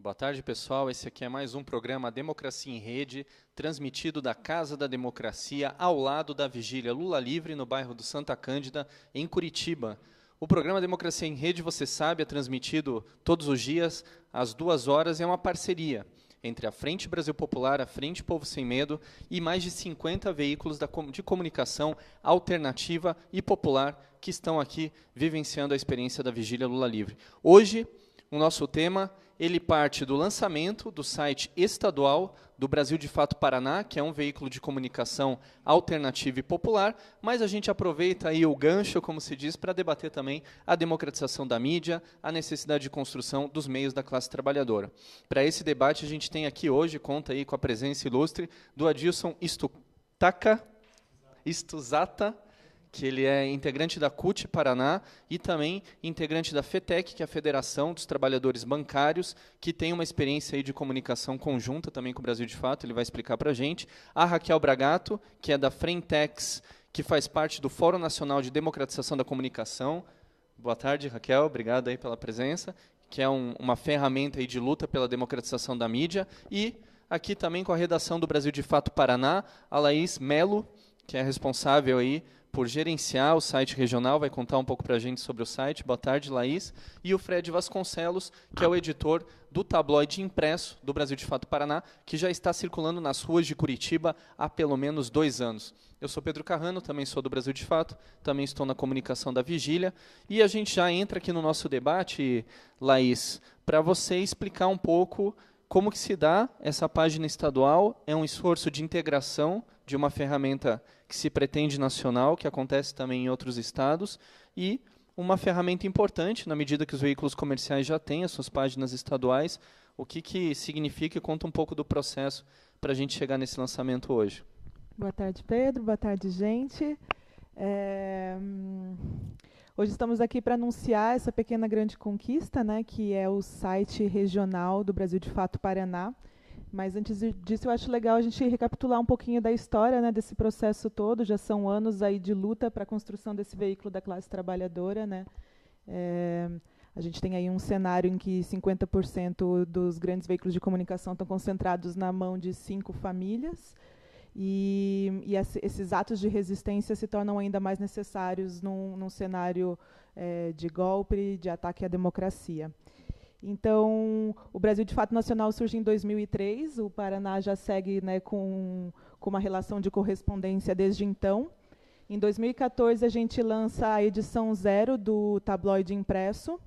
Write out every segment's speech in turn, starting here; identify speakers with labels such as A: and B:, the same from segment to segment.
A: Boa tarde, pessoal. Esse aqui é mais um programa Democracia em Rede, transmitido da Casa da Democracia, ao lado da Vigília Lula Livre, no bairro do Santa Cândida, em Curitiba. O programa Democracia em Rede, você sabe, é transmitido todos os dias, às 2 horas, e é uma parceria entre a Frente Brasil Popular, a Frente Povo Sem Medo e mais de 50 veículos de comunicação alternativa e popular que estão aqui vivenciando a experiência da Vigília Lula Livre. Hoje, o nosso tema, ele parte do lançamento do site estadual do Brasil de Fato Paraná, que é um veículo de comunicação alternativa e popular, mas a gente aproveita aí o gancho, como se diz, para debater também a democratização da mídia, a necessidade de construção dos meios da classe trabalhadora. Para esse debate, a gente tem aqui hoje, conta aí com a presença ilustre do Adilson Istuzata, que ele é integrante da CUT Paraná e também integrante da FETEC, que é a Federação dos Trabalhadores Bancários, que tem uma experiência aí de comunicação conjunta também com o Brasil de Fato, ele vai explicar para a gente. A Raquel Bragato, que é da Frentex, que faz parte do Fórum Nacional de Democratização da Comunicação. Boa tarde, Raquel, obrigado aí pela presença, que é uma ferramenta aí de luta pela democratização da mídia. E aqui também com a redação do Brasil de Fato Paraná, a Laís Melo, que é responsável aí por gerenciar o site regional, vai contar um pouco para a gente sobre o site. Boa tarde, Laís. E o Fred Vasconcelos, que é o editor do tabloide impresso do Brasil de Fato Paraná, que já está circulando nas ruas de Curitiba há pelo menos 2 anos. Eu sou Pedro Carrano, também sou do Brasil de Fato, também estou na comunicação da Vigília. E a gente já entra aqui no nosso debate, Laís, para você explicar um pouco como que se dá essa página estadual. É um esforço de integração de uma ferramenta que se pretende nacional, que acontece também em outros estados, e uma ferramenta importante, na medida que os veículos comerciais já têm as suas páginas estaduais. O que significa e conta um pouco do processo para a gente chegar nesse lançamento hoje.
B: Boa tarde, Pedro. Boa tarde, gente. Hoje estamos aqui para anunciar essa pequena grande conquista, né, que é o site regional do Brasil de Fato Paraná. Mas antes disso, eu acho legal a gente recapitular um pouquinho da história, né, desse processo todo. Já são anos aí de luta para a construção desse veículo da classe trabalhadora, né? A gente tem aí um cenário em que 50% dos grandes veículos de comunicação estão concentrados na mão de 5 famílias. E esses atos de resistência se tornam ainda mais necessários num cenário de golpe, de ataque à democracia. Então, o Brasil de Fato Nacional surge em 2003, o Paraná já segue, né, com uma relação de correspondência desde então. Em 2014, a gente lança a edição 0 do tabloide impresso,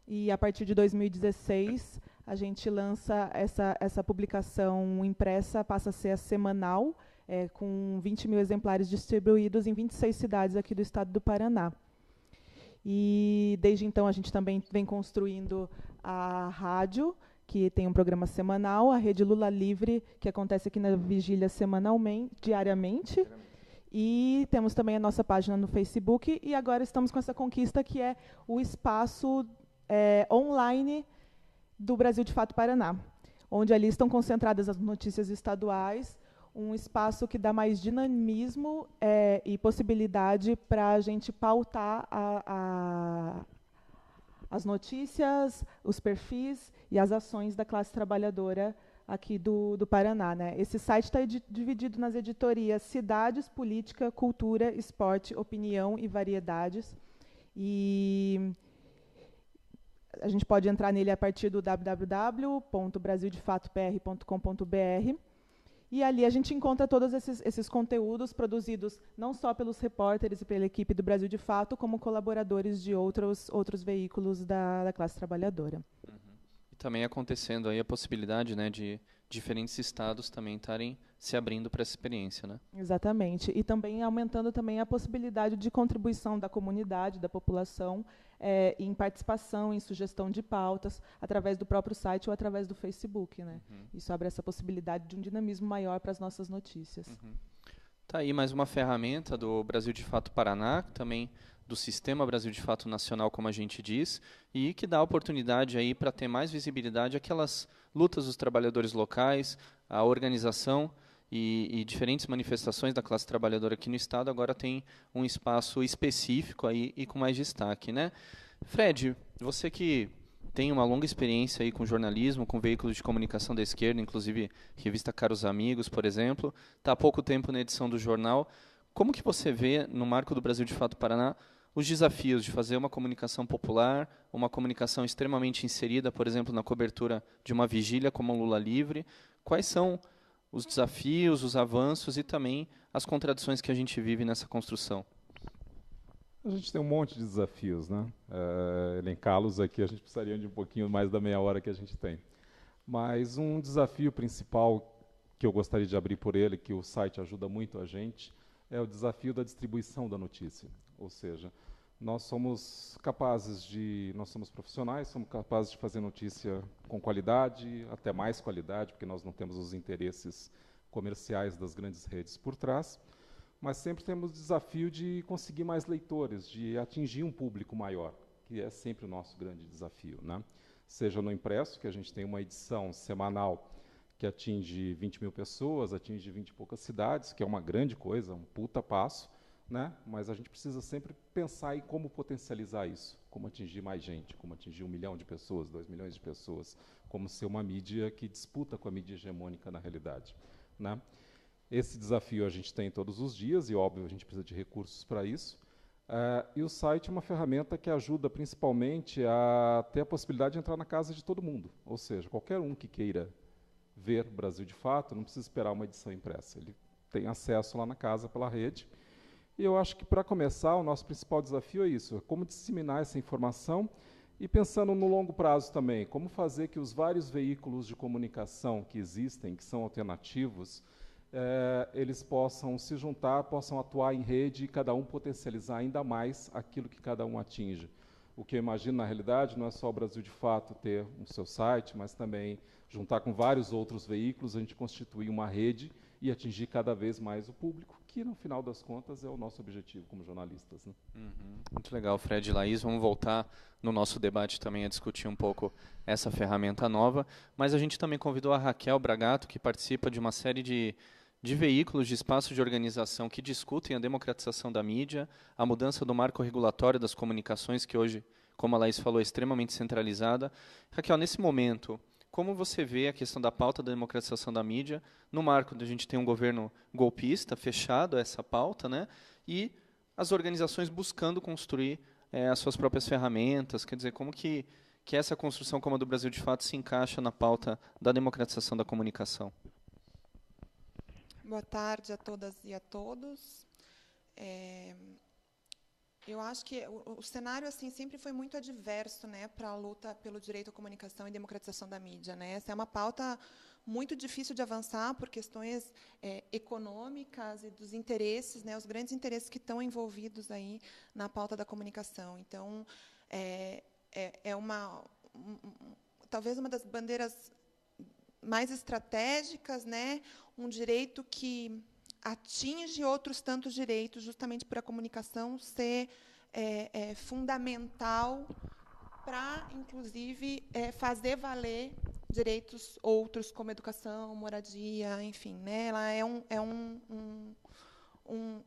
B: e a partir de 2016, a gente lança essa publicação impressa, passa a ser a semanal, com 20 mil exemplares distribuídos em 26 cidades aqui do estado do Paraná. E desde então a gente também vem construindo a rádio, que tem um programa semanal, a Rede Lula Livre, que acontece aqui na Vigília diariamente. E temos também a nossa página no Facebook, e agora estamos com essa conquista que é o espaço online do Brasil de Fato Paraná, onde ali estão concentradas as notícias estaduais, um espaço que dá mais dinamismo e possibilidade para a gente pautar as notícias, os perfis e as ações da classe trabalhadora aqui do Paraná, né? Esse site está dividido nas editorias Cidades, Política, Cultura, Esporte, Opinião e Variedades. E a gente pode entrar nele a partir do www.brasildefatopr.com.br. E ali a gente encontra todos esses conteúdos produzidos não só pelos repórteres e pela equipe do Brasil de Fato, como colaboradores de outros veículos da classe trabalhadora.
A: Uhum. E também acontecendo aí a possibilidade, né, de diferentes estados também estarem se abrindo para essa experiência, né?
B: Exatamente. E também aumentando também a possibilidade de contribuição da comunidade, da população, em participação, em sugestão de pautas, através do próprio site ou através do Facebook, né? Uhum. Isso abre essa possibilidade de um dinamismo maior para as nossas notícias.
A: Uhum. Tá aí mais uma ferramenta do Brasil de Fato Paraná, também do Sistema Brasil de Fato Nacional, como a gente diz, e que dá oportunidade aí para ter mais visibilidade aquelas lutas dos trabalhadores locais, a organização e diferentes manifestações da classe trabalhadora aqui no estado agora tem um espaço específico aí e com mais destaque, né? Fred, você que tem uma longa experiência aí com jornalismo, com veículos de comunicação da esquerda, inclusive revista Caros Amigos, por exemplo. Está há pouco tempo na edição do jornal. Como que você vê, no marco do Brasil de Fato Paraná, os desafios de fazer uma comunicação popular, uma comunicação extremamente inserida, por exemplo, na cobertura de uma vigília como a Lula Livre? Quais são os desafios, os avanços e também as contradições que a gente vive nessa construção?
C: A gente tem um monte de desafios, né? Elencá-los aqui, a gente precisaria de um pouquinho mais da meia hora que a gente tem. Mas um desafio principal que eu gostaria de abrir por ele, que o site ajuda muito a gente, é o desafio da distribuição da notícia. Ou seja, nós somos profissionais, somos capazes de fazer notícia com qualidade, até mais qualidade, porque nós não temos os interesses comerciais das grandes redes por trás, mas sempre temos o desafio de conseguir mais leitores, de atingir um público maior, que é sempre o nosso grande desafio, né? Seja no impresso, que a gente tem uma edição semanal que atinge 20 mil pessoas, atinge 20 e poucas cidades, que é uma grande coisa, um puta passo, né? Mas a gente precisa sempre pensar em como potencializar isso, como atingir mais gente, como atingir 1 milhão de pessoas, 2 milhões de pessoas, como ser uma mídia que disputa com a mídia hegemônica na realidade, né? Esse desafio a gente tem todos os dias e, óbvio, a gente precisa de recursos para isso. E o site é uma ferramenta que ajuda principalmente a ter a possibilidade de entrar na casa de todo mundo. Ou seja, qualquer um que queira ver Brasil de Fato não precisa esperar uma edição impressa. Ele tem acesso lá na casa pela rede. E eu acho que, para começar, o nosso principal desafio é isso, é como disseminar essa informação e pensando no longo prazo também, como fazer que os vários veículos de comunicação que existem, que são alternativos, eles possam se juntar, possam atuar em rede e cada um potencializar ainda mais aquilo que cada um atinge. O que eu imagino, na realidade, não é só o Brasil de Fato ter o seu site, mas também juntar com vários outros veículos, a gente constituir uma rede e atingir cada vez mais o público, que, no final das contas, é o nosso objetivo como jornalistas, né?
A: Muito legal, Fred e Laís. Vamos voltar no nosso debate também a discutir um pouco essa ferramenta nova, mas a gente também convidou a Raquel Bragato, que participa de uma série de veículos, de espaços de organização que discutem a democratização da mídia, a mudança do marco regulatório das comunicações, que hoje, como a Laís falou, é extremamente centralizada. Raquel, nesse momento, como você vê a questão da pauta da democratização da mídia, no marco de a gente ter um governo golpista, fechado a essa pauta, né, e as organizações buscando construir as suas próprias ferramentas, quer dizer, como que essa construção como a do Brasil de Fato se encaixa na pauta da democratização da comunicação?
D: Boa tarde a todas e a todos. Eu acho que o cenário assim sempre foi muito adverso, né, para a luta pelo direito à comunicação e democratização da mídia, né? Essa é uma pauta muito difícil de avançar por questões econômicas e dos interesses, né, os grandes interesses que estão envolvidos aí na pauta da comunicação. Então, talvez uma das bandeiras mais estratégicas, né, um direito que atinge outros tantos direitos, justamente por a comunicação ser fundamental para, inclusive, fazer valer direitos outros, como educação, moradia, enfim, né? Ela é um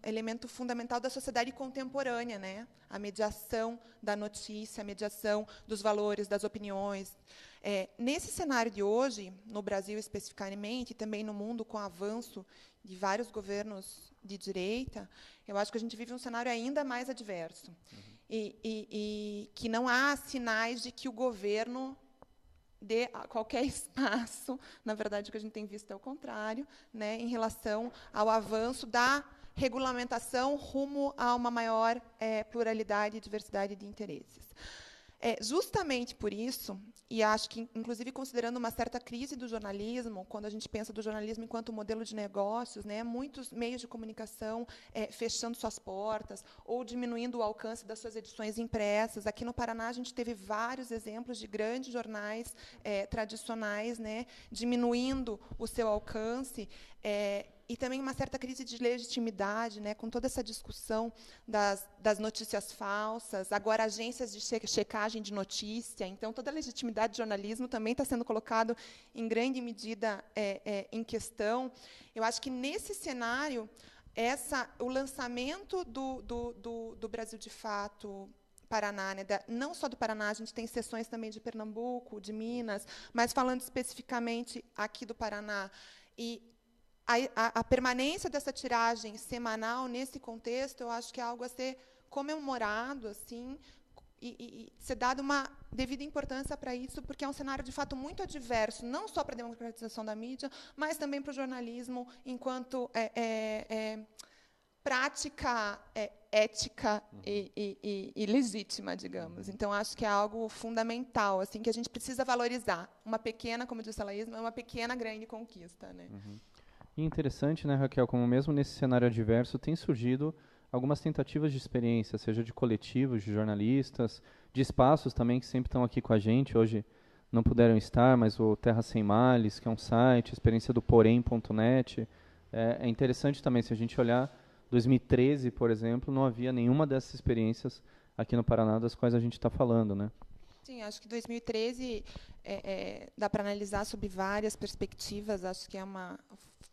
D: elemento fundamental da sociedade contemporânea, né? A mediação da notícia, a mediação dos valores, das opiniões. Nesse cenário de hoje, no Brasil especificamente, e também no mundo, com o avanço de vários governos de direita, eu acho que a gente vive um cenário ainda mais adverso. E que não há sinais de que o governo dê qualquer espaço, na verdade, o que a gente tem visto é o contrário, né, em relação ao avanço da regulamentação rumo a uma maior pluralidade e diversidade de interesses. Justamente por isso, e acho que, inclusive, considerando uma certa crise do jornalismo, quando a gente pensa do jornalismo enquanto modelo de negócios, né, muitos meios de comunicação fechando suas portas ou diminuindo o alcance das suas edições impressas. Aqui no Paraná, a gente teve vários exemplos de grandes jornais tradicionais, né, diminuindo o seu alcance, e também uma certa crise de legitimidade, né, com toda essa discussão das notícias falsas, agora agências de checagem de notícia. Então, toda a legitimidade do jornalismo também está sendo colocado, em grande medida, em questão. Eu acho que, nesse cenário, o lançamento do Brasil de Fato Paraná, né, não só do Paraná, a gente tem seções também de Pernambuco, de Minas, mas falando especificamente aqui do Paraná. E a permanência dessa tiragem semanal nesse contexto, eu acho que é algo a ser comemorado, assim, e ser dada uma devida importância para isso, porque é um cenário, de fato, muito adverso, não só para a democratização da mídia, mas também para o jornalismo enquanto prática ética e legítima, digamos. Então, acho que é algo fundamental, assim, que a gente precisa valorizar. Uma pequena, como disse a Laís, é uma pequena grande conquista, né?
A: E interessante, né, Raquel, como mesmo nesse cenário adverso tem surgido algumas tentativas de experiência, seja de coletivos, de jornalistas, de espaços também que sempre estão aqui com a gente. Hoje não puderam estar, mas o Terra Sem Males, que é um site, a experiência do porém.net. É interessante também, se a gente olhar 2013, por exemplo, não havia nenhuma dessas experiências aqui no Paraná das quais a gente está falando, né?
D: Sim, acho que 2013 dá para analisar sob várias perspectivas. Acho que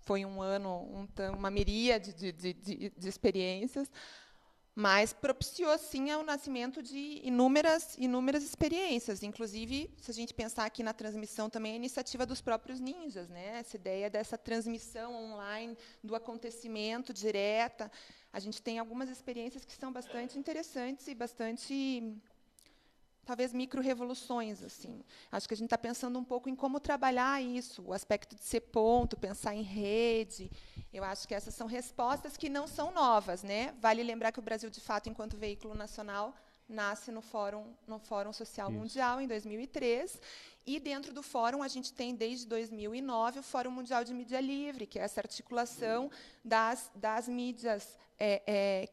D: foi um ano, uma miríade de experiências, mas propiciou, sim, o nascimento de inúmeras experiências. Inclusive, se a gente pensar aqui na transmissão, também a iniciativa dos próprios ninjas, né? Essa ideia dessa transmissão online do acontecimento direta. A gente tem algumas experiências que são bastante interessantes e bastante, talvez, micro-revoluções, assim. Acho que a gente está pensando um pouco em como trabalhar isso, o aspecto de ser ponto, pensar em rede. Eu acho que essas são respostas que não são novas, né? Vale lembrar que o Brasil, de fato, enquanto veículo nacional, nasce no Fórum Social Mundial, em 2003, e dentro do Fórum a gente tem, desde 2009, o Fórum Mundial de Mídia Livre, que é essa articulação das mídias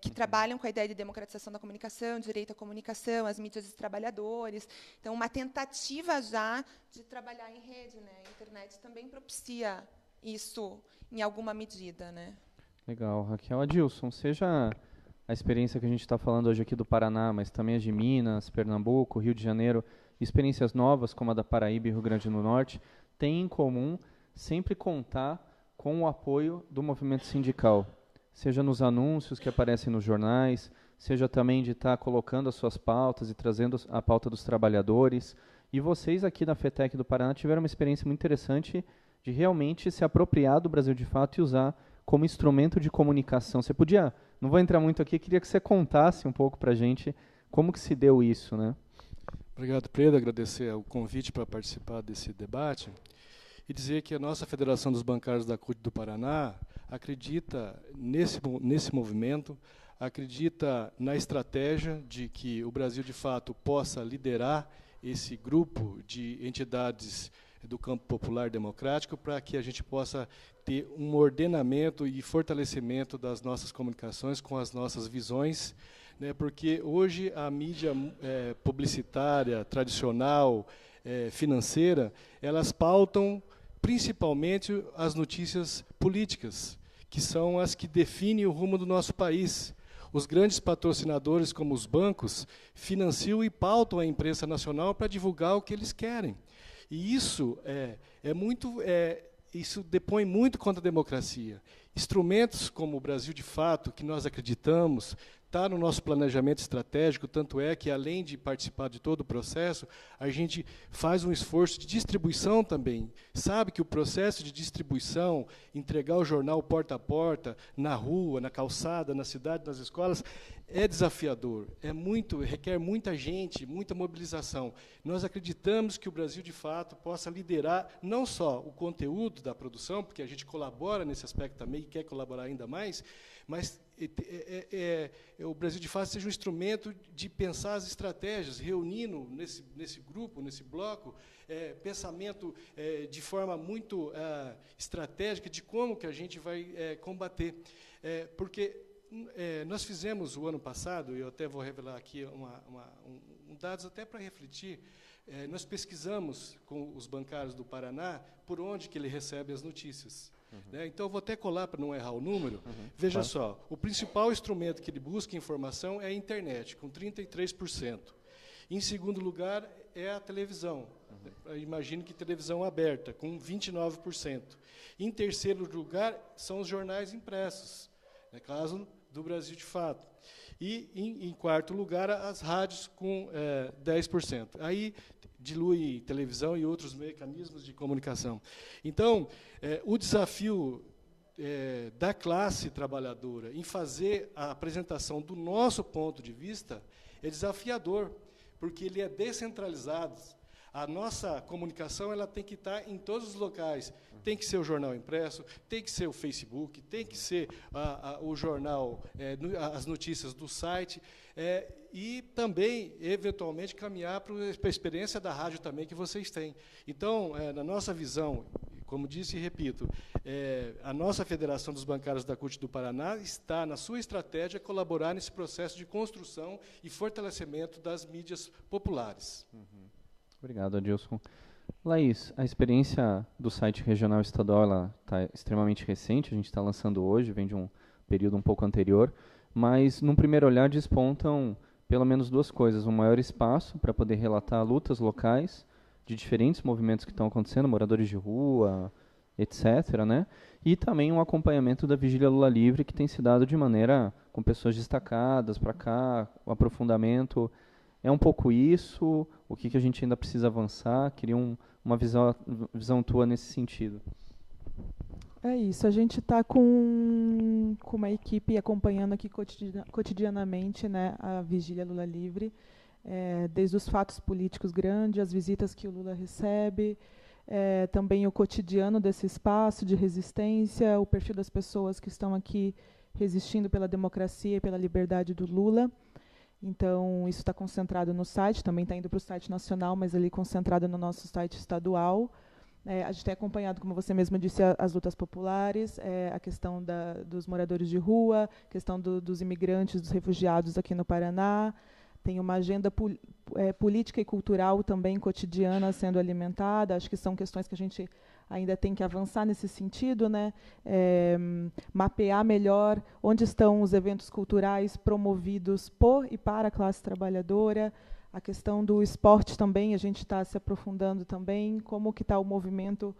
D: que trabalham com a ideia de democratização da comunicação, direito à comunicação, as mídias dos trabalhadores. Então, uma tentativa já de trabalhar em rede, né? A internet também propicia isso em alguma medida, né?
A: Legal, Raquel. Adilson, seja a experiência que a gente está falando hoje aqui do Paraná, mas também as de Minas, Pernambuco, Rio de Janeiro, experiências novas como a da Paraíba e Rio Grande do Norte, têm em comum sempre contar com o apoio do movimento sindical, seja nos anúncios que aparecem nos jornais, seja também de estar colocando as suas pautas e trazendo a pauta dos trabalhadores. E vocês aqui na FETEC do Paraná tiveram uma experiência muito interessante de realmente se apropriar do Brasil de Fato e usar como instrumento de comunicação. Você podia, não vou entrar muito aqui, queria que você contasse um pouco para a gente como que se deu isso, né?
E: Obrigado, Pedro. Agradecer o convite para participar desse debate e dizer que a nossa Federação dos Bancários da CUT do Paraná acredita nesse movimento, acredita na estratégia de que o Brasil, de fato, possa liderar esse grupo de entidades do campo popular democrático para que a gente possa ter um ordenamento e fortalecimento das nossas comunicações com as nossas visões, né, porque hoje a mídia publicitária, tradicional, financeira, elas pautam principalmente as notícias políticas, que são as que definem o rumo do nosso país. Os grandes patrocinadores, como os bancos, financiam e pautam a imprensa nacional para divulgar o que eles querem. E isso isso depõe muito contra a democracia. Instrumentos como o Brasil de Fato, que nós acreditamos, está no nosso planejamento estratégico, tanto é que, além de participar de todo o processo, a gente faz um esforço de distribuição também. Sabe que o processo de distribuição, entregar o jornal porta a porta, na rua, na calçada, na cidade, nas escolas, é desafiador, requer muita gente, muita mobilização. Nós acreditamos que o Brasil, de fato, possa liderar não só o conteúdo da produção, porque a gente colabora nesse aspecto também e quer colaborar ainda mais, mas o Brasil, de fato, seja um instrumento de pensar as estratégias, reunindo nesse grupo, nesse bloco, pensamento de forma muito estratégica de como que a gente vai combater. Porque nós fizemos o ano passado, e eu até vou revelar aqui dados até para refletir, nós pesquisamos com os bancários do Paraná por onde que ele recebe as notícias. Né? Então, eu vou até colar para não errar o número. Veja só, o principal instrumento que ele busca informação é a internet, com 33%. Em segundo lugar, é a televisão. Imagino que televisão aberta, com 29%. Em terceiro lugar, são os jornais impressos, no caso do Brasil de Fato. E, em quarto lugar, as rádios com 10%. Aí dilui televisão e outros mecanismos de comunicação. Então, o desafio da classe trabalhadora em fazer a apresentação do nosso ponto de vista é desafiador, porque ele é descentralizado. A nossa comunicação ela tem que estar em todos os locais. Tem que ser o jornal impresso, tem que ser o Facebook, tem que ser o jornal, as notícias do site, e também, eventualmente, caminhar para a experiência da rádio também que vocês têm. Então, na nossa visão, como disse e repito, a nossa Federação dos Bancários da CUT do Paraná está, na sua estratégia, colaborar nesse processo de construção e fortalecimento das mídias populares.
A: Obrigado, Adilson. Laís, a experiência do site regional estadual está extremamente recente, a gente está lançando hoje, vem de um período um pouco anterior, mas, num primeiro olhar, despontam pelo menos duas coisas. Um maior espaço para poder relatar lutas locais de diferentes movimentos que estão acontecendo, moradores de rua, etc., né? E também um acompanhamento da Vigília Lula Livre, que tem se dado de maneira com pessoas destacadas para cá, o aprofundamento. É um pouco isso, o que a gente ainda precisa avançar? Queria uma visão tua nesse sentido.
B: É isso, a gente está com uma equipe acompanhando aqui cotidianamente, né, a Vigília Lula Livre, desde os fatos políticos grandes, as visitas que o Lula recebe, também o cotidiano desse espaço de resistência, o perfil das pessoas que estão aqui resistindo pela democracia e pela liberdade do Lula. Então, isso está concentrado no site, também está indo para o site nacional, mas ali concentrado no nosso site estadual. A gente tem acompanhado, como você mesmo disse, as lutas populares, a questão dos moradores de rua, a questão dos imigrantes, dos refugiados aqui no Paraná. Tem uma agenda política e cultural também cotidiana sendo alimentada. Acho que são questões que a gente ainda tem que avançar nesse sentido, né? Mapear melhor onde estão os eventos culturais promovidos por e para a classe trabalhadora. A questão do esporte também, a gente está se aprofundando também, como que está o movimento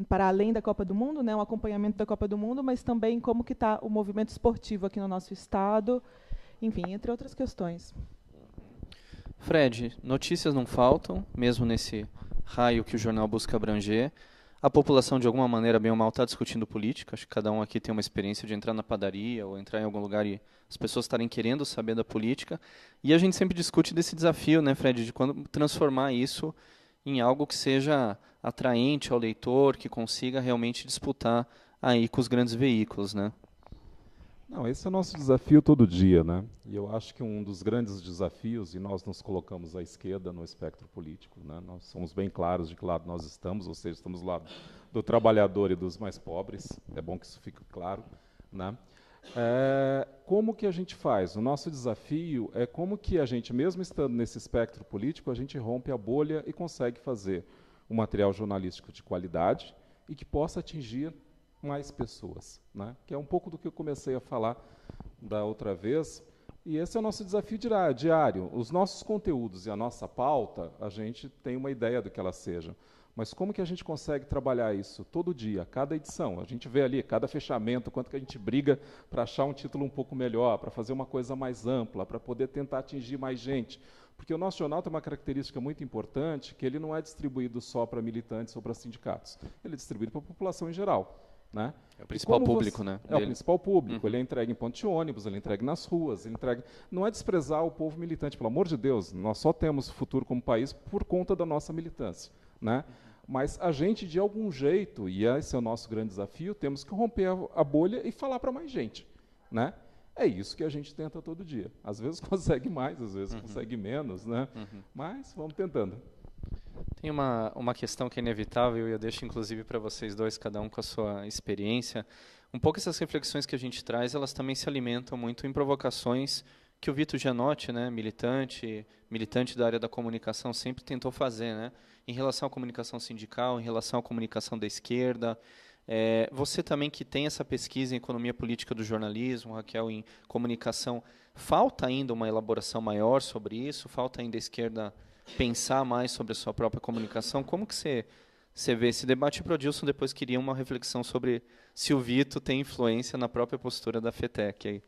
B: para além da Copa do Mundo, né? Um acompanhamento da Copa do Mundo, mas também como que está o movimento esportivo aqui no nosso estado, enfim, entre outras questões.
A: Fred, notícias não faltam, mesmo nesse raio que o jornal busca abranger. A população, de alguma maneira, bem ou mal, está discutindo política. Acho que cada um aqui tem uma experiência de entrar na padaria ou entrar em algum lugar e as pessoas estarem querendo saber da política. E a gente sempre discute desse desafio, né, Fred, de quando transformar isso em algo que seja atraente ao leitor, que consiga realmente disputar aí com os grandes veículos, né?
C: Não, esse é o nosso desafio todo dia, né? E eu acho que um dos grandes desafios, e nós nos colocamos à esquerda no espectro político, né? Nós somos bem claros de que lado nós estamos, ou seja, estamos do lado do trabalhador e dos mais pobres, é bom que isso fique claro, né? Como que a gente faz? O nosso desafio é como que a gente, mesmo estando nesse espectro político, a gente rompe a bolha e consegue fazer um material jornalístico de qualidade e que possa atingir mais pessoas, né? Que é um pouco do que eu comecei a falar da outra vez, e esse é o nosso desafio diário. Os nossos conteúdos e a nossa pauta, a gente tem uma ideia do que elas sejam, mas como que a gente consegue trabalhar isso todo dia, cada edição? A gente vê ali, cada fechamento, quanto que a gente briga para achar um título um pouco melhor, para fazer uma coisa mais ampla, para poder tentar atingir mais gente. Porque o nosso jornal tem uma característica muito importante, que ele não é distribuído só para militantes ou para sindicatos, ele é distribuído para a população em geral. Né?
A: É o principal público, né?
C: É o principal público. Ele é entregue em ponto de ônibus, ele é entregue nas ruas, ele entregue... Não é desprezar o povo militante, pelo amor de Deus, nós só temos futuro como país por conta da nossa militância, né? Mas a gente, de algum jeito, e esse é o nosso grande desafio, temos que romper a bolha e falar para mais gente, né? É isso que a gente tenta todo dia. Às vezes consegue mais, às vezes consegue menos, né? Mas vamos tentando.
A: Tem uma questão que é inevitável, e eu deixo inclusive para vocês dois, cada um com a sua experiência. Um pouco essas reflexões que a gente traz, elas também se alimentam muito em provocações que o Vitor Gianotti, né, militante da área da comunicação, sempre tentou fazer, né, em relação à comunicação sindical, em relação à comunicação da esquerda. Você também que tem essa pesquisa em economia política do jornalismo, Raquel, em comunicação, falta ainda uma elaboração maior sobre isso? Falta ainda a esquerda pensar mais sobre a sua própria comunicação? Como que você você vê esse debate. Para o Adilson, depois queria uma reflexão sobre se o Vito tem influência na própria postura da FETEC. Aí.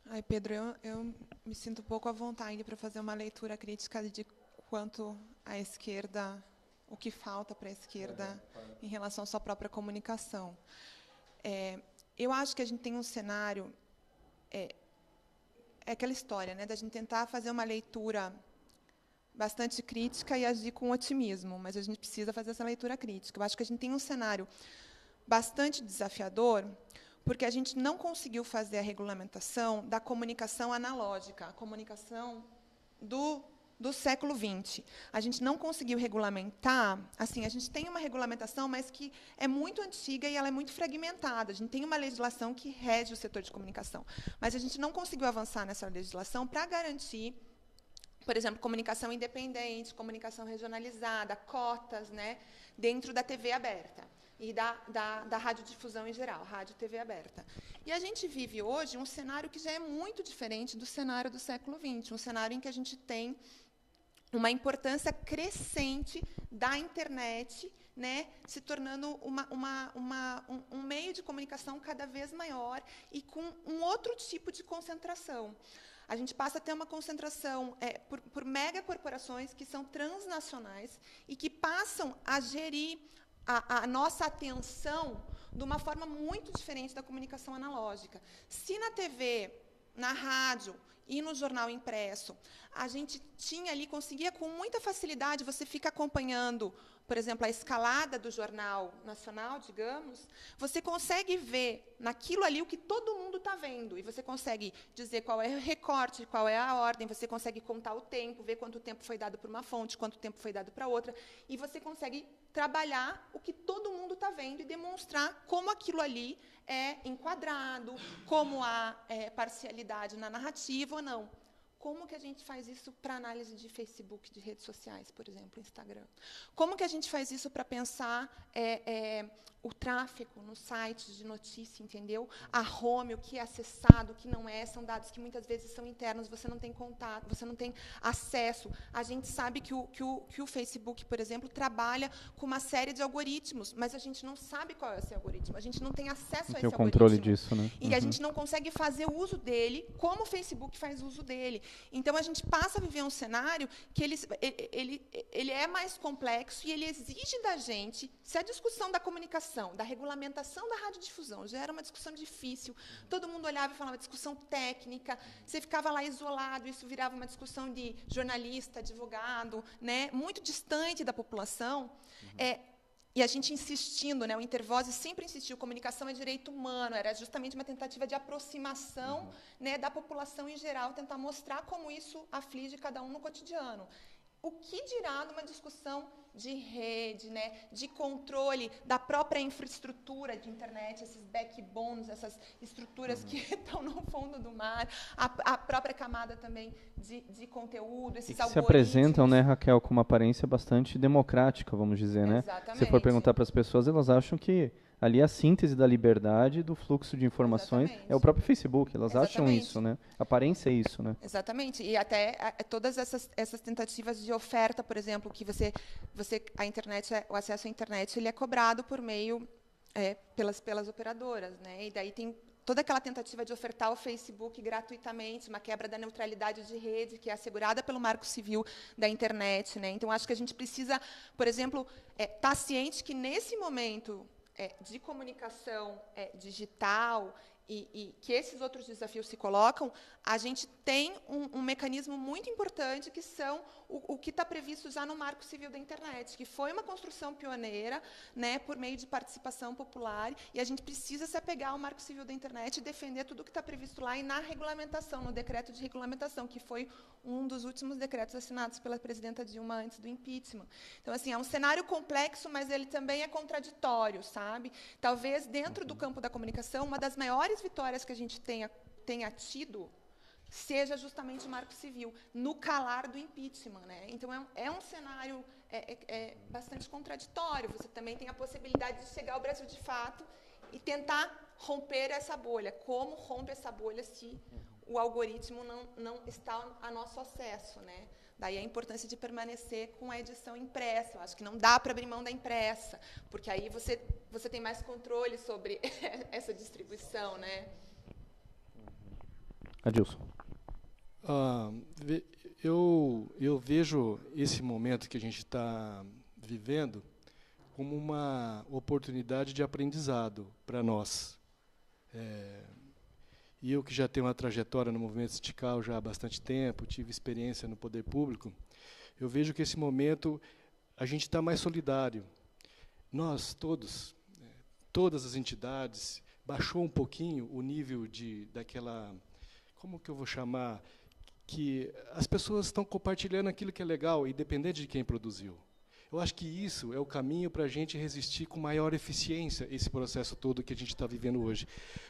D: Ai, Pedro, eu me sinto um pouco à vontade para fazer uma leitura crítica de quanto a esquerda, o que falta para a esquerda em relação à sua própria comunicação. Eu acho que a gente tem um cenário, é aquela história, né, da gente tentar fazer uma leitura bastante crítica e agir com otimismo, mas a gente precisa fazer essa leitura crítica. Eu acho que a gente tem um cenário bastante desafiador, porque a gente não conseguiu fazer a regulamentação da comunicação analógica, a comunicação do século XX. A gente não conseguiu regulamentar, assim, a gente tem uma regulamentação, mas que é muito antiga e ela é muito fragmentada. A gente tem uma legislação que rege o setor de comunicação, mas a gente não conseguiu avançar nessa legislação para garantir, por exemplo, comunicação independente, comunicação regionalizada, cotas, né, dentro da TV aberta e da radiodifusão em geral, rádio e TV aberta. E a gente vive hoje um cenário que já é muito diferente do cenário do século XX, um cenário em que a gente tem uma importância crescente da internet, né, se tornando um meio de comunicação cada vez maior e com um outro tipo de concentração. A gente passa a ter uma concentração por megacorporações que são transnacionais e que passam a gerir a nossa atenção de uma forma muito diferente da comunicação analógica. Se na TV, na rádio e no jornal impresso, a gente tinha ali, conseguia com muita facilidade, você fica acompanhando, por exemplo, a escalada do Jornal Nacional, digamos, você consegue ver naquilo ali o que todo mundo está vendo, e você consegue dizer qual é o recorte, qual é a ordem, você consegue contar o tempo, ver quanto tempo foi dado para uma fonte, quanto tempo foi dado para outra, e você consegue trabalhar o que todo mundo está vendo e demonstrar como aquilo ali é enquadrado, como há parcialidade na narrativa ou não. Como que a gente faz isso para análise de Facebook, de redes sociais, por exemplo, Instagram? Como que a gente faz isso para pensar o tráfego nos sites de notícia, entendeu? A home, o que é acessado, o que não é, são dados que muitas vezes são internos, você não tem contato, você não tem acesso. A gente sabe que o Facebook, por exemplo, trabalha com uma série de algoritmos, mas a gente não sabe qual é esse algoritmo, a gente não tem acesso a esse algoritmo.
A: Tem o controle disso, né?
D: E a gente não consegue fazer uso dele como o Facebook faz uso dele. Então, a gente passa a viver um cenário que ele é mais complexo e ele exige da gente, se a discussão da comunicação, da regulamentação da radiodifusão já era uma discussão difícil, todo mundo olhava e falava discussão técnica, você ficava lá isolado, isso virava uma discussão de jornalista, advogado, né, muito distante da população. E a gente insistindo, né, o Intervoz sempre insistiu, comunicação é direito humano, era justamente uma tentativa de aproximação, né, da população em geral, tentar mostrar como isso aflige cada um no cotidiano. O que dirá numa discussão de rede, né, de controle da própria infraestrutura de internet, esses backbones, essas estruturas que estão no fundo do mar, a própria camada também de conteúdo, esses algoritmos.
A: Se apresentam, né, Raquel, com uma aparência bastante democrática, vamos dizer, né?
D: Exatamente.
A: Se for perguntar para as pessoas, elas acham que ali a síntese da liberdade, do fluxo de informações, é o próprio Facebook. Elas acham isso, né? A aparência é isso, né?
D: Exatamente. E até todas essas tentativas de oferta, por exemplo, que a internet, o acesso à internet, ele é cobrado por meio pelas operadoras, né? E daí tem toda aquela tentativa de ofertar o Facebook gratuitamente, uma quebra da neutralidade de rede, que é assegurada pelo Marco Civil da internet, né? Então, acho que a gente precisa, por exemplo, estar ciente que, nesse momento de comunicação digital e que esses outros desafios se colocam, a gente tem um mecanismo muito importante, que são o que está previsto já no Marco Civil da Internet, que foi uma construção pioneira, né, por meio de participação popular, e a gente precisa se apegar ao Marco Civil da Internet e defender tudo o que está previsto lá e na regulamentação, no decreto de regulamentação, que foi um dos últimos decretos assinados pela presidenta Dilma antes do impeachment. Então, assim, é um cenário complexo, mas ele também é contraditório, sabe? Talvez, dentro do campo da comunicação, uma das maiores vitórias que a gente tenha tido seja justamente o Marco Civil, no calar do impeachment, né? Então, é um cenário bastante contraditório. Você também tem a possibilidade de chegar ao Brasil de fato e tentar romper essa bolha. Como rompe essa bolha se o algoritmo não está a nosso acesso, né? Daí a importância de permanecer com a edição impressa. Eu acho que não dá para abrir mão da impressa, porque aí você tem mais controle sobre essa distribuição, né?
A: Adilson.
E: Eu vejo esse momento que a gente está vivendo como uma oportunidade de aprendizado para nós. E eu que já tenho uma trajetória no movimento sindical já há bastante tempo, tive experiência no poder público, eu vejo que esse momento a gente está mais solidário. Nós todos, todas as entidades, baixou um pouquinho o nível daquela, como que eu vou chamar, que as pessoas estão compartilhando aquilo que é legal, independente de quem produziu. Eu acho que isso é o caminho para a gente resistir com maior eficiência esse processo todo que a gente está vivendo hoje.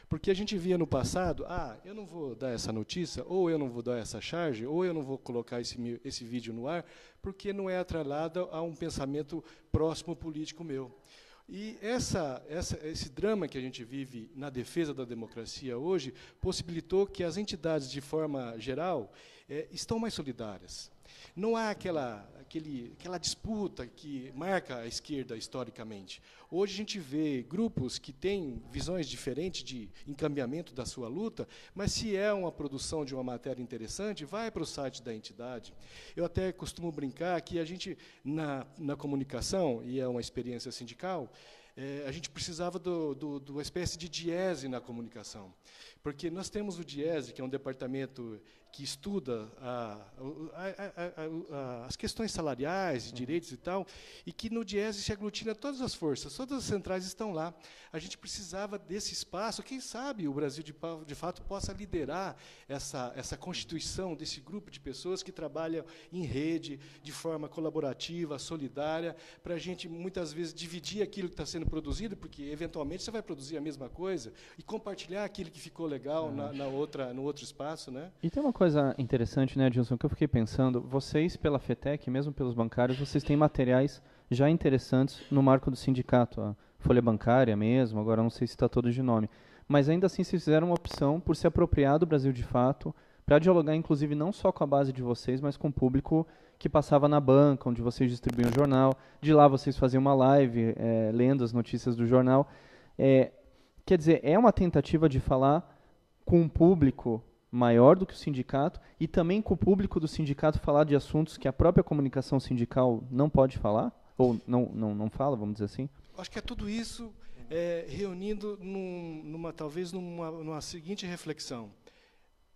E: Porque a gente via no passado, eu não vou dar essa notícia, ou eu não vou dar essa charge, ou eu não vou colocar esse vídeo no ar, porque não é atrelado a um pensamento próximo político meu. E esse drama que a gente vive na defesa da democracia hoje possibilitou que as entidades, de forma geral, estão mais solidárias. Não há aquela disputa que marca a esquerda historicamente. Hoje a gente vê grupos que têm visões diferentes de encaminhamento da sua luta, mas se é uma produção de uma matéria interessante, vai para o site da entidade. Eu até costumo brincar que a gente, na comunicação, e é uma experiência sindical, a gente precisava do espécie de DIESE na comunicação. Porque nós temos o DIESE, que é um departamento que estuda as questões salariais, direitos e tal, e que no DIESE se aglutina todas as forças, todas as centrais estão lá. A gente precisava desse espaço, quem sabe o Brasil, de fato, possa liderar essa constituição desse grupo de pessoas que trabalham em rede, de forma colaborativa, solidária, para a gente, muitas vezes, dividir aquilo que está sendo produzido, porque, eventualmente, você vai produzir a mesma coisa, e compartilhar aquilo que ficou legal no outro espaço, né?
A: E tem uma coisa interessante, né, Adilson, que eu fiquei pensando, vocês, pela FETEC, mesmo pelos bancários, vocês têm materiais já interessantes no marco do sindicato, a folha bancária mesmo, agora não sei se está todo de nome, mas ainda assim vocês fizeram uma opção por se apropriar do Brasil de Fato, para dialogar, inclusive, não só com a base de vocês, mas com o público que passava na banca, onde vocês distribuíam o jornal, de lá vocês faziam uma live, lendo as notícias do jornal. Quer dizer, é uma tentativa de falar com um público maior do que o sindicato e também com o público do sindicato falar de assuntos que a própria comunicação sindical não pode falar? Ou não fala, vamos dizer assim?
E: Acho que é tudo isso reunindo talvez numa seguinte reflexão.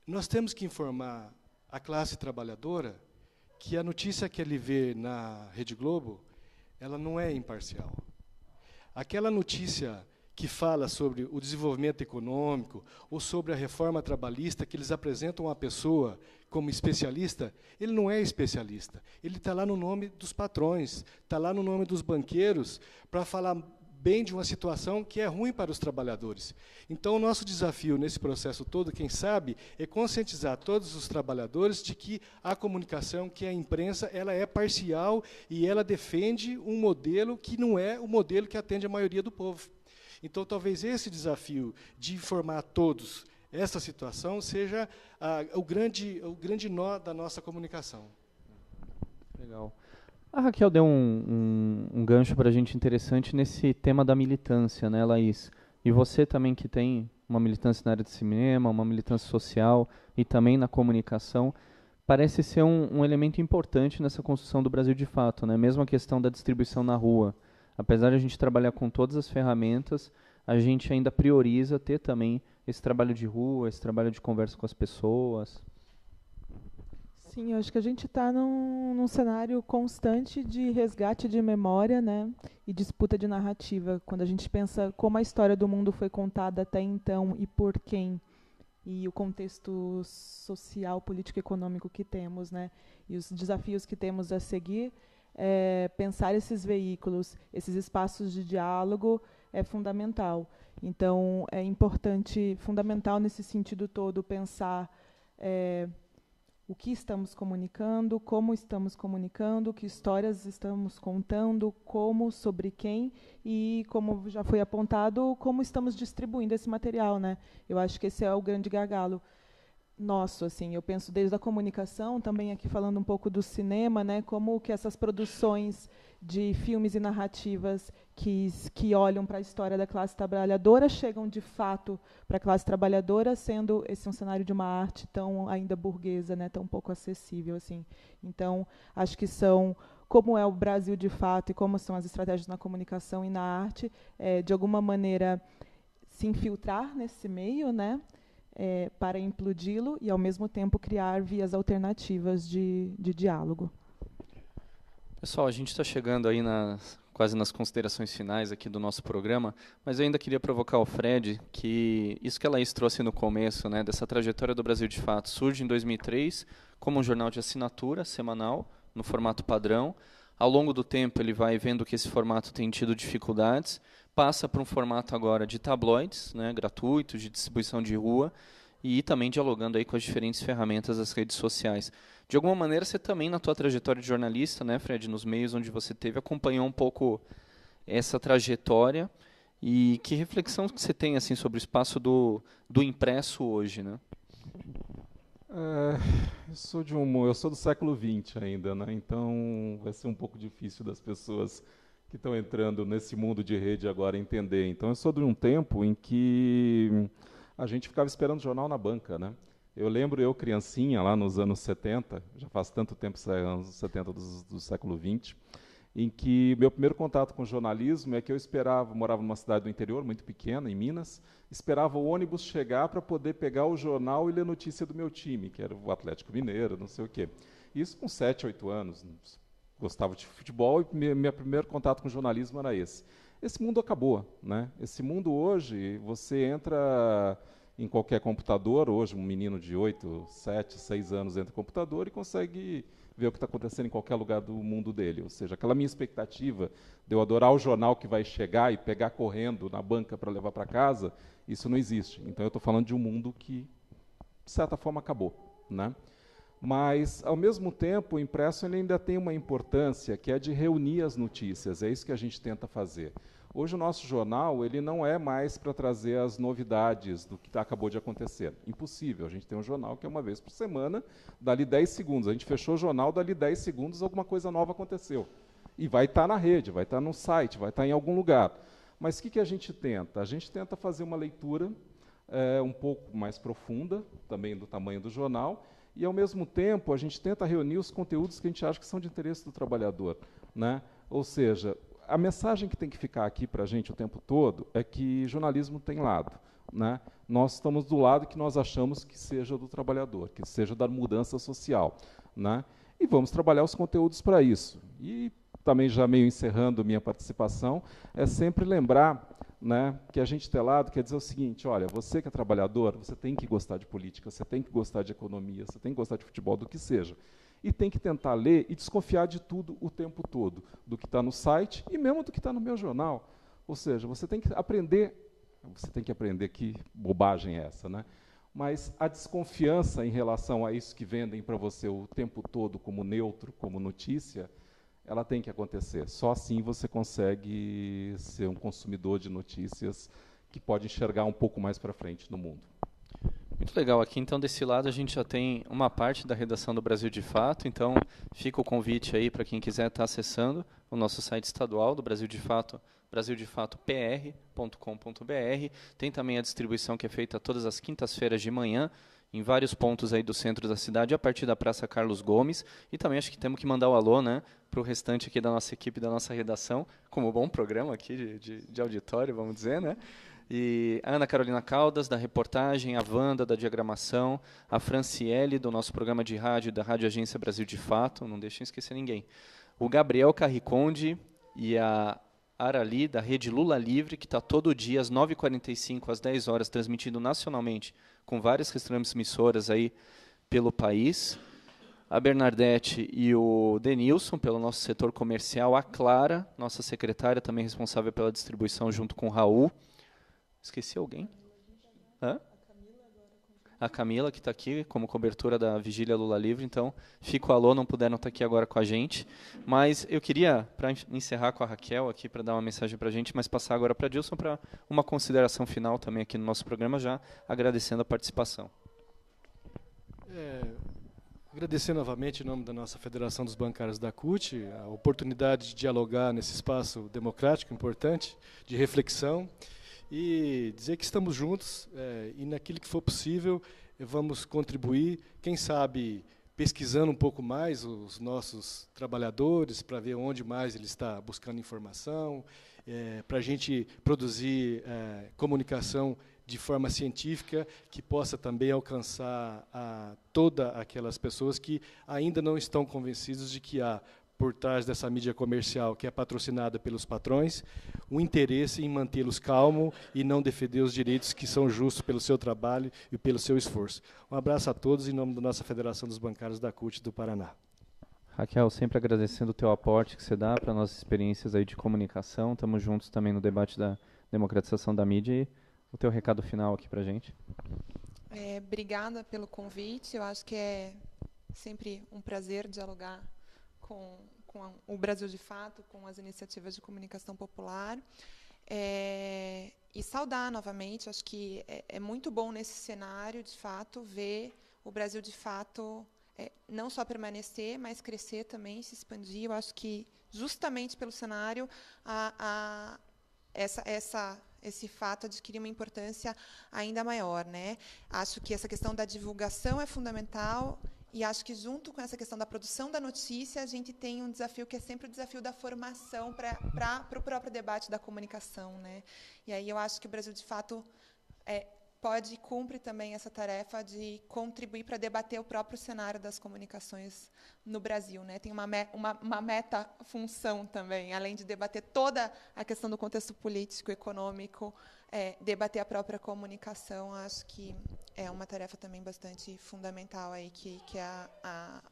E: Nós temos que informar a classe trabalhadora que a notícia que ele vê na Rede Globo, ela não é imparcial. Aquela notícia que fala sobre o desenvolvimento econômico ou sobre a reforma trabalhista, que eles apresentam uma pessoa como especialista, ele não é especialista. Ele está lá no nome dos patrões, está lá no nome dos banqueiros, para falar bem de uma situação que é ruim para os trabalhadores. Então, o nosso desafio nesse processo todo, quem sabe, é conscientizar todos os trabalhadores de que a comunicação, que a imprensa, ela é parcial e ela defende um modelo que não é o modelo que atende a maioria do povo. Então, talvez esse desafio de informar a todos essa situação seja o grande nó da nossa comunicação.
A: Legal. A Raquel deu um gancho para a gente interessante nesse tema da militância, né, Laís? E você também que tem uma militância na área de cinema, uma militância social e também na comunicação, parece ser um elemento importante nessa construção do Brasil de Fato, né? Mesmo a questão da distribuição na rua. Apesar de a gente trabalhar com todas as ferramentas, a gente ainda prioriza ter também esse trabalho de rua, esse trabalho de conversa com as pessoas.
B: Sim, eu acho que a gente está num cenário constante de resgate de memória, né, e disputa de narrativa. Quando a gente pensa como a história do mundo foi contada até então e por quem, e o contexto social, político e econômico que temos, né, e os desafios que temos a seguir, pensar esses veículos, esses espaços de diálogo é fundamental. Então, é importante, fundamental nesse sentido todo, pensar o que estamos comunicando, como estamos comunicando, que histórias estamos contando, como, sobre quem e, como já foi apontado, como estamos distribuindo esse material, né? Eu acho que esse é o grande gargalo nosso, assim. Eu penso desde a comunicação, também aqui falando um pouco do cinema, né? Como que essas produções de filmes e narrativas que olham para a história da classe trabalhadora chegam de fato para a classe trabalhadora, sendo esse um cenário de uma arte tão ainda burguesa, né, tão pouco acessível assim. Então, acho que são como é o Brasil de fato e como são as estratégias na comunicação e na arte, de alguma maneira se infiltrar nesse meio, né, para implodi-lo e ao mesmo tempo criar vias alternativas de diálogo.
A: Pessoal, a gente está chegando aí quase nas considerações finais aqui do nosso programa, mas eu ainda queria provocar o Fred, que isso que a Laís trouxe no começo, né, dessa trajetória do Brasil de Fato, surge em 2003 como um jornal de assinatura semanal, no formato padrão. Ao longo do tempo ele vai vendo que esse formato tem tido dificuldades, passa para um formato agora de tabloides, né, gratuitos, de distribuição de rua, e também dialogando aí com as diferentes ferramentas das redes sociais. De alguma maneira, você também, na tua trajetória de jornalista, né, Fred, nos meios onde você teve, acompanhou um pouco essa trajetória. E que reflexão que você tem assim, sobre o espaço do impresso hoje? Né?
C: Eu sou do século XX ainda, né? Então vai ser um pouco difícil das pessoas que estão entrando nesse mundo de rede agora entender. Então eu sou de um tempo em que a gente ficava esperando jornal na banca, né? Eu lembro, criancinha, lá nos anos 70, já faz tanto tempo, anos 70 do século XX, em que meu primeiro contato com jornalismo é que eu morava numa cidade do interior, muito pequena, em Minas, esperava o ônibus chegar para poder pegar o jornal e ler notícia do meu time, que era o Atlético Mineiro, não sei o quê. Isso com 7, 8 anos, gostava de futebol e meu primeiro contato com jornalismo era esse. Esse mundo acabou, né? Esse mundo hoje, você entra em qualquer computador, hoje um menino de 8, 7, 6 anos entra no computador e consegue ver o que está acontecendo em qualquer lugar do mundo dele. Ou seja, aquela minha expectativa de eu adorar o jornal que vai chegar e pegar correndo na banca para levar para casa, isso não existe. Então eu estou falando de um mundo que, de certa forma, acabou, né? Mas, ao mesmo tempo, o impresso ele ainda tem uma importância, que é de reunir as notícias. É isso que a gente tenta fazer. Hoje o nosso jornal ele não é mais para trazer as novidades do que acabou de acontecer. Impossível. A gente tem um jornal que é uma vez por semana, dali 10 segundos. A gente fechou o jornal, dali 10 segundos alguma coisa nova aconteceu. E vai estar na rede, vai estar no site, vai estar em algum lugar. Mas o que a gente tenta? A gente tenta fazer uma leitura um pouco mais profunda, também do tamanho do jornal, e, ao mesmo tempo, a gente tenta reunir os conteúdos que a gente acha que são de interesse do trabalhador, né? Ou seja, a mensagem que tem que ficar aqui para a gente o tempo todo é que jornalismo tem lado, né? Nós estamos do lado que nós achamos que seja do trabalhador, que seja da mudança social, né? E vamos trabalhar os conteúdos para isso. E também, já meio encerrando minha participação, é sempre lembrar, né, que a gente ter lado quer dizer o seguinte: olha, você que é trabalhador, você tem que gostar de política, você tem que gostar de economia, você tem que gostar de futebol, do que seja. E tem que tentar ler e desconfiar de tudo o tempo todo, do que está no site e mesmo do que está no meu jornal. Ou seja, você tem que aprender, que bobagem é essa, né? Mas a desconfiança em relação a isso que vendem para você o tempo todo como neutro, como notícia, ela tem que acontecer. Só assim você consegue ser um consumidor de notícias que pode enxergar um pouco mais para frente no mundo.
A: Muito legal. Aqui, então, desse lado, a gente já tem uma parte da redação do Brasil de Fato. Então, fica o convite aí para quem quiser estar acessando o nosso site estadual do Brasil de Fato, brasildefatopr.com.br. Tem também a distribuição que é feita todas as quintas-feiras de manhã, em vários pontos aí do centro da cidade, a partir da Praça Carlos Gomes. E também acho que temos que mandar o alô, né, para o restante aqui da nossa equipe, da nossa redação, como bom programa aqui de auditório, vamos dizer, né? E a Ana Carolina Caldas, da reportagem, a Wanda, da diagramação, a Franciele, do nosso programa de rádio, da Rádio Agência Brasil de Fato, não deixem esquecer ninguém. O Gabriel Carriconde e a Arali, da Rede Lula Livre, que está todo dia, às 9h45, às 10 horas, transmitindo nacionalmente, com várias transmissoras aí pelo país. A Bernadette e o Denilson, pelo nosso setor comercial. A Clara, nossa secretária, também responsável pela distribuição, junto com o Raul. Esqueci alguém? Hã? a Camila, que está aqui como cobertura da Vigília Lula Livre, então fica o alô, não puderam estar aqui agora com a gente. Mas eu queria, para encerrar com a Raquel aqui, para dar uma mensagem para a gente, mas passar agora para a Dilson para uma consideração final também aqui no nosso programa, já agradecendo a participação.
E: Agradecer novamente em nome da nossa Federação dos Bancários da CUT, a oportunidade de dialogar nesse espaço democrático importante, de reflexão, e dizer que estamos juntos e naquilo que for possível vamos contribuir, quem sabe pesquisando um pouco mais os nossos trabalhadores para ver onde mais ele está buscando informação, para a gente produzir comunicação de forma científica que possa também alcançar todas aquelas pessoas que ainda não estão convencidas de que há, por trás dessa mídia comercial que é patrocinada pelos patrões, um interesse em mantê-los calmos e não defender os direitos que são justos pelo seu trabalho e pelo seu esforço. Um abraço a todos em nome da nossa Federação dos Bancários da CUT do Paraná.
A: Raquel, sempre agradecendo o teu aporte que você dá para nossas experiências aí de comunicação. Estamos juntos também no debate da democratização da mídia. E o teu recado final aqui para a gente.
D: Obrigada pelo convite. Eu acho que é sempre um prazer dialogar com o Brasil de Fato, com as iniciativas de comunicação popular. E saudar novamente, acho que é muito bom nesse cenário, de fato, ver o Brasil de Fato não só permanecer, mas crescer também, se expandir. Eu acho que, justamente pelo cenário, esse fato adquirir uma importância ainda maior, né? Acho que essa questão da divulgação é fundamental e acho que, junto com essa questão da produção da notícia, a gente tem um desafio que é sempre o desafio da formação para o próprio debate da comunicação, né? E aí eu acho que o Brasil, de fato, pode e cumpre também essa tarefa de contribuir para debater o próprio cenário das comunicações no Brasil, né? Tem uma meta-função também, além de debater toda a questão do contexto político, econômico, debater a própria comunicação. Acho que é uma tarefa também bastante fundamental aí que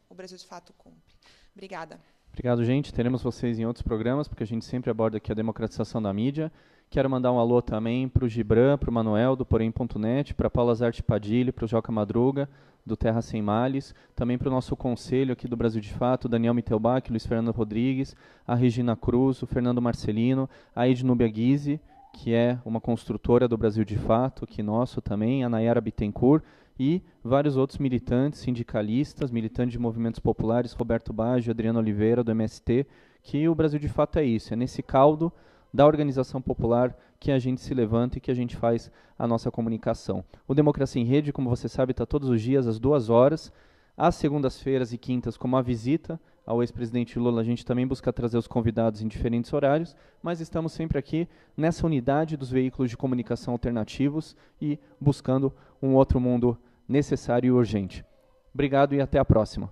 D: o Brasil de Fato cumpre. Obrigada.
A: Obrigado, gente. Teremos vocês em outros programas, porque a gente sempre aborda aqui a democratização da mídia. Quero mandar um alô também para o Gibran, para o Manuel, do Porém.net, para a Paula Zarte Padilha, para o Joca Madruga, do Terra Sem Males, também para o nosso conselho aqui do Brasil de Fato, Daniel Mitelbach, Luiz Fernando Rodrigues, a Regina Cruz, o Fernando Marcelino, a Ednúbia Guise, que é uma construtora do Brasil de Fato, que nosso também, a Nayara Bittencourt, e vários outros militantes, sindicalistas, militantes de movimentos populares, Roberto Baggio, Adriano Oliveira, do MST, que o Brasil de Fato é isso, é nesse caldo da organização popular que a gente se levanta e que a gente faz a nossa comunicação. O Democracia em Rede, como você sabe, está todos os dias às 2 horas, às segundas-feiras e quintas, como a visita ao ex-presidente Lula. A gente também busca trazer os convidados em diferentes horários, mas estamos sempre aqui nessa unidade dos veículos de comunicação alternativos e buscando um outro mundo necessário e urgente. Obrigado e até a próxima.